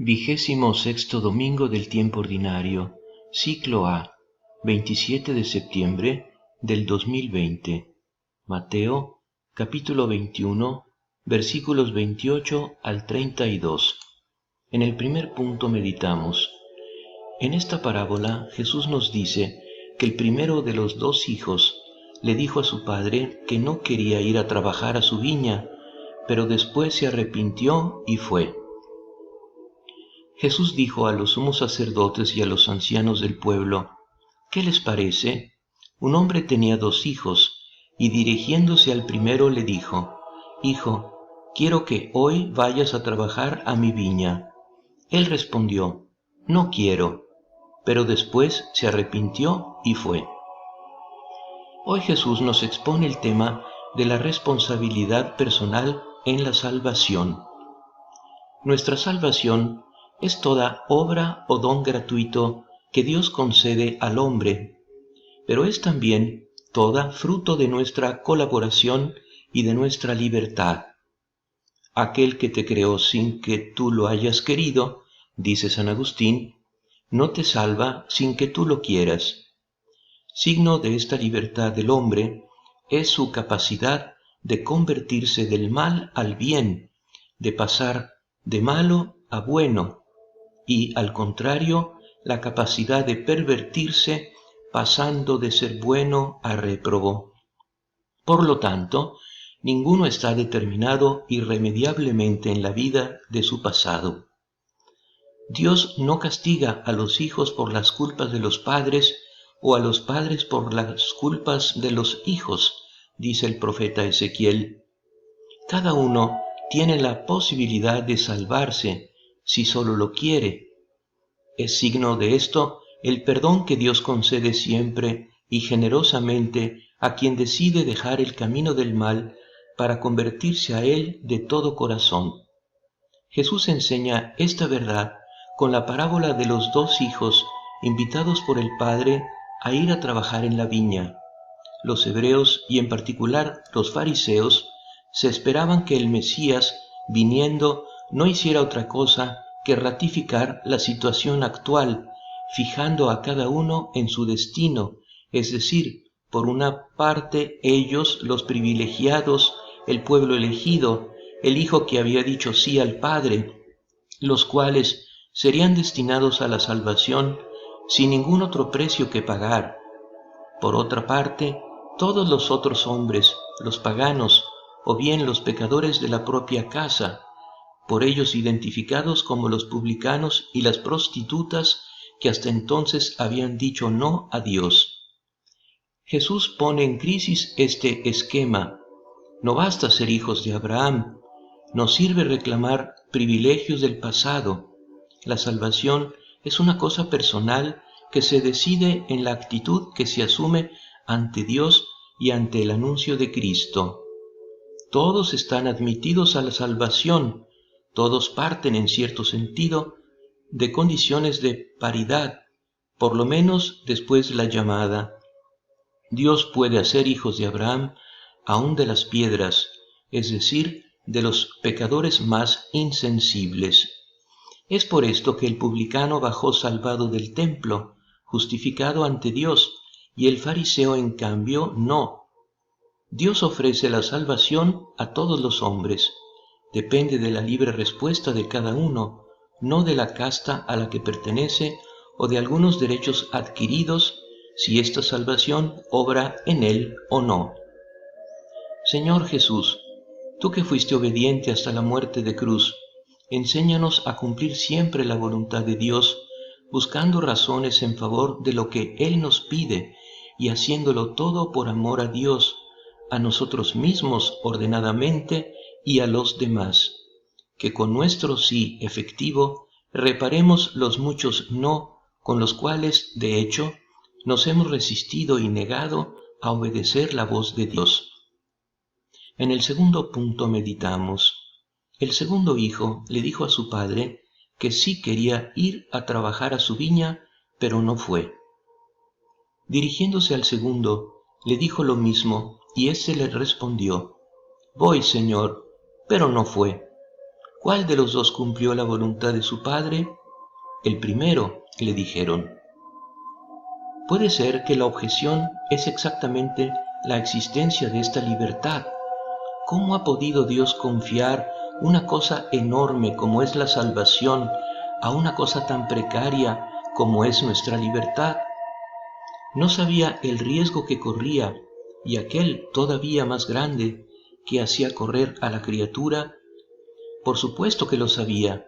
26º domingo del tiempo ordinario, ciclo A, 27 de septiembre del 2020. Mateo, capítulo 21, versículos 28 al 32. En el primer punto meditamos. En esta parábola Jesús nos dice que el primero de los dos hijos le dijo a su padre que no quería ir a trabajar a su viña, pero después se arrepintió y fue. Jesús dijo a los sumos sacerdotes y a los ancianos del pueblo: ¿Qué les parece? Un hombre tenía dos hijos, y dirigiéndose al primero le dijo: Hijo, quiero que hoy vayas a trabajar a mi viña. Él respondió: No quiero, pero después se arrepintió y fue. Hoy Jesús nos expone el tema de la responsabilidad personal en la salvación. Nuestra salvación es toda obra o don gratuito que Dios concede al hombre, pero es también toda fruto de nuestra colaboración y de nuestra libertad. Aquel que te creó sin que tú lo hayas querido, dice San Agustín, no te salva sin que tú lo quieras. Signo de esta libertad del hombre es su capacidad de convertirse del mal al bien, de pasar de malo a bueno, y, al contrario, la capacidad de pervertirse pasando de ser bueno a réprobo. Por lo tanto, ninguno está determinado irremediablemente en la vida de su pasado. Dios no castiga a los hijos por las culpas de los padres o a los padres por las culpas de los hijos, dice el profeta Ezequiel. Cada uno tiene la posibilidad de salvarse si solo lo quiere. Es signo de esto el perdón que Dios concede siempre y generosamente a quien decide dejar el camino del mal para convertirse a Él de todo corazón. Jesús enseña esta verdad con la parábola de los dos hijos invitados por el Padre a ir a trabajar en la viña. Los hebreos, y en particular los fariseos, se esperaban que el Mesías, viniendo, no hiciera otra cosa que ratificar la situación actual, fijando a cada uno en su destino, es decir, por una parte ellos, los privilegiados, el pueblo elegido, el hijo que había dicho sí al Padre, los cuales serían destinados a la salvación sin ningún otro precio que pagar. Por otra parte, todos los otros hombres, los paganos, o bien los pecadores de la propia casa, por ellos identificados como los publicanos y las prostitutas que hasta entonces habían dicho no a Dios. Jesús pone en crisis este esquema. No basta ser hijos de Abraham, no sirve reclamar privilegios del pasado. La salvación es una cosa personal que se decide en la actitud que se asume ante Dios y ante el anuncio de Cristo. Todos están admitidos a la salvación, todos parten en cierto sentido de condiciones de paridad, por lo menos después de la llamada. Dios puede hacer hijos de Abraham aún de las piedras, es decir, de los pecadores más insensibles. Es por esto que el publicano bajó salvado del templo, justificado ante Dios, y el fariseo, en cambio, no. Dios ofrece la salvación a todos los hombres. Depende de la libre respuesta de cada uno, no de la casta a la que pertenece o de algunos derechos adquiridos, si esta salvación obra en él o no. Señor Jesús, tú que fuiste obediente hasta la muerte de cruz, enséñanos a cumplir siempre la voluntad de Dios, buscando razones en favor de lo que Él nos pide y haciéndolo todo por amor a Dios, a nosotros mismos ordenadamente y a los demás. Que con nuestro sí efectivo reparemos los muchos no con los cuales, de hecho, nos hemos resistido y negado a obedecer la voz de Dios. En el segundo punto meditamos. El segundo hijo le dijo a su padre que sí quería ir a trabajar a su viña, pero no fue. Dirigiéndose al segundo, le dijo lo mismo, y éste le respondió: Voy, Señor, pero no fue. ¿cuál de los dos cumplió la voluntad de su padre? El primero, le dijeron. Puede ser que la objeción es exactamente la existencia de esta libertad. ¿Cómo ha podido Dios confiar una cosa enorme como es la salvación a una cosa tan precaria como es nuestra libertad? No sabía el riesgo que corría y aquel todavía más grande que hacía correr a la criatura. Por supuesto que lo sabía.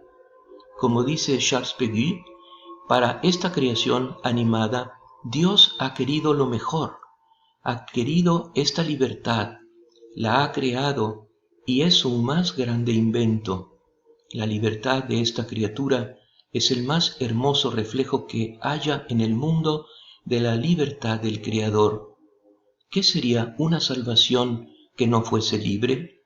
Como dice Charles Péguy, para esta creación animada, Dios ha querido lo mejor, ha querido esta libertad, la ha creado y es su más grande invento. La libertad de esta criatura es el más hermoso reflejo que haya en el mundo de la libertad del Creador. ¿Qué sería una salvación que no fuese libre?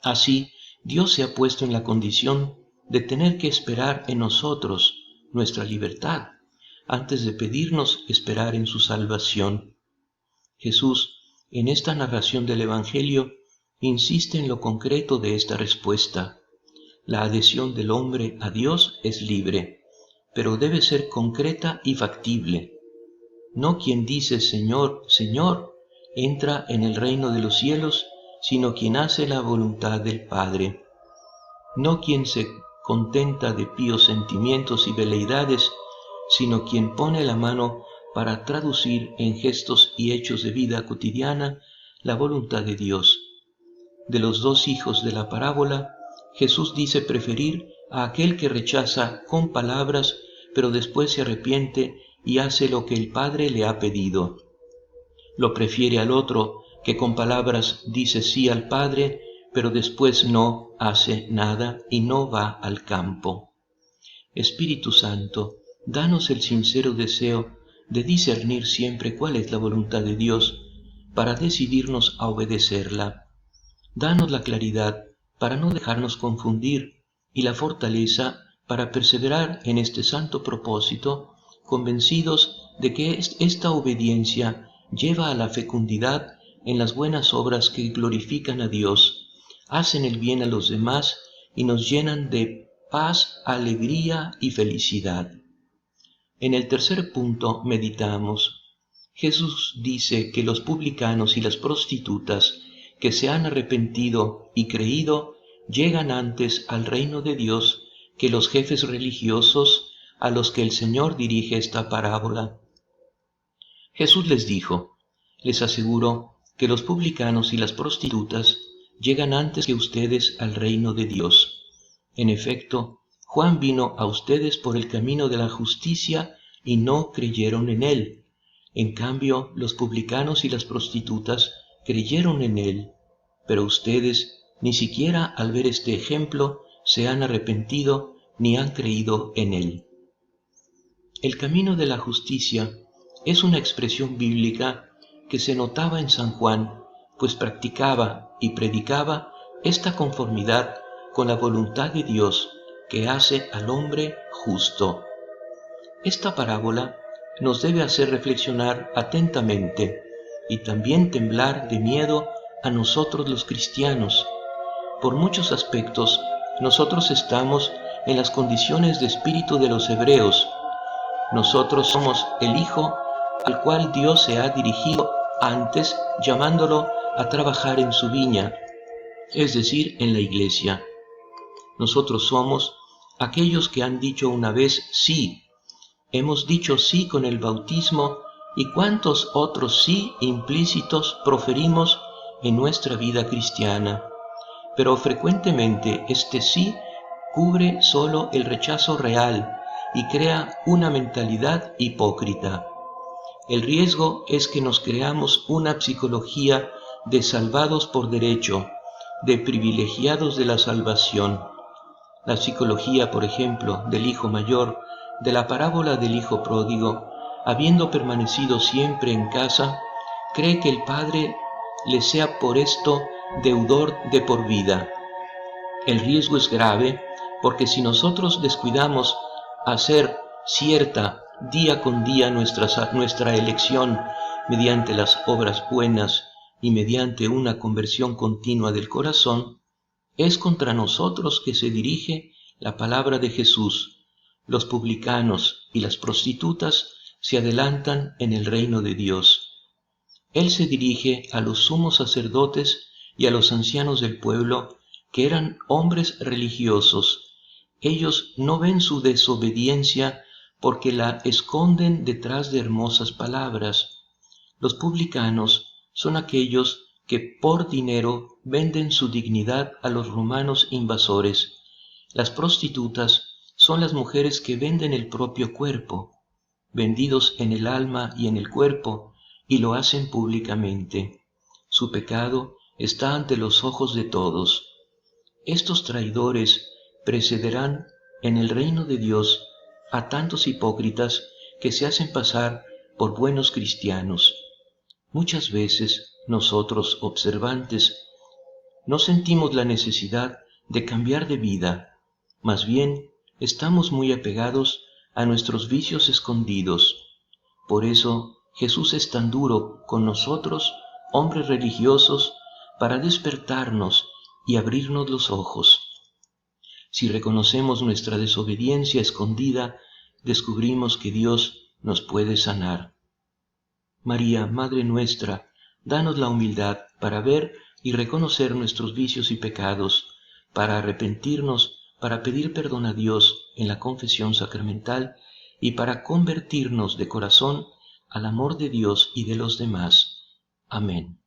Así, Dios se ha puesto en la condición de tener que esperar en nosotros nuestra libertad, antes de pedirnos esperar en su salvación. Jesús, en esta narración del Evangelio, insiste en lo concreto de esta respuesta. La adhesión del hombre a Dios es libre, pero debe ser concreta y factible. No quien dice Señor, Señor, entra en el reino de los cielos, sino quien hace la voluntad del Padre. No quien se contenta de píos sentimientos y veleidades, sino quien pone la mano para traducir en gestos y hechos de vida cotidiana la voluntad de Dios. De los dos hijos de la parábola, Jesús dice preferir a aquel que rechaza con palabras, pero después se arrepiente y hace lo que el Padre le ha pedido. Lo prefiere al otro que con palabras dice sí al Padre, pero después no hace nada y no va al campo. Espíritu Santo, danos el sincero deseo de discernir siempre cuál es la voluntad de Dios para decidirnos a obedecerla. Danos la claridad para no dejarnos confundir y la fortaleza para perseverar en este santo propósito, convencidos de que esta obediencia lleva a la fecundidad en las buenas obras que glorifican a Dios, hacen el bien a los demás y nos llenan de paz, alegría y felicidad. En el tercer punto meditamos. Jesús dice que los publicanos y las prostitutas que se han arrepentido y creído llegan antes al reino de Dios que los jefes religiosos a los que el Señor dirige esta parábola. Jesús les dijo, les aseguro que los publicanos y las prostitutas llegan antes que ustedes al reino de Dios. En efecto, Juan vino a ustedes por el camino de la justicia y no creyeron en él. En cambio, los publicanos y las prostitutas creyeron en él, pero ustedes ni siquiera al ver este ejemplo se han arrepentido ni han creído en él. El camino de la justicia es una expresión bíblica que se notaba en San Juan, pues practicaba y predicaba esta conformidad con la voluntad de Dios que hace al hombre justo. Esta parábola nos debe hacer reflexionar atentamente y también temblar de miedo a nosotros los cristianos. Por muchos aspectos, nosotros estamos en las condiciones de espíritu de los hebreos. Nosotros somos el Hijo al cual Dios se ha dirigido antes llamándolo a trabajar en su viña, es decir, en la iglesia. Nosotros somos aquellos que han dicho una vez sí. Hemos dicho sí con el bautismo y cuántos otros sí implícitos proferimos en nuestra vida cristiana. Pero frecuentemente este sí cubre solo el rechazo real y crea una mentalidad hipócrita. El riesgo es que nos creamos una psicología de salvados por derecho, de privilegiados de la salvación. La psicología, por ejemplo, del hijo mayor, de la parábola del hijo pródigo, habiendo permanecido siempre en casa, cree que el padre le sea por esto deudor de por vida. El riesgo es grave porque si nosotros descuidamos hacer cierta día con día nuestra elección mediante las obras buenas y mediante una conversión continua del corazón, Es contra nosotros que se dirige la palabra de Jesús. Los publicanos y las prostitutas se adelantan en el reino de Dios. Él se dirige a los sumos sacerdotes y a los ancianos del pueblo, que eran hombres religiosos. Ellos no ven su desobediencia porque la esconden detrás de hermosas palabras. Los publicanos son aquellos que por dinero venden su dignidad a los romanos invasores. Las prostitutas son las mujeres que venden el propio cuerpo, vendidos en el alma y en el cuerpo, y lo hacen públicamente. Su pecado está ante los ojos de todos. Estos traidores precederán en el reino de Dios a tantos hipócritas que se hacen pasar por buenos cristianos. Muchas veces nosotros, observantes, no sentimos la necesidad de cambiar de vida, más bien estamos muy apegados a nuestros vicios escondidos. Por eso Jesús es tan duro con nosotros, hombres religiosos, para despertarnos y abrirnos los ojos. Si reconocemos nuestra desobediencia escondida, descubrimos que Dios nos puede sanar. María, Madre nuestra, danos la humildad para ver y reconocer nuestros vicios y pecados, para arrepentirnos, para pedir perdón a Dios en la confesión sacramental y para convertirnos de corazón al amor de Dios y de los demás. Amén.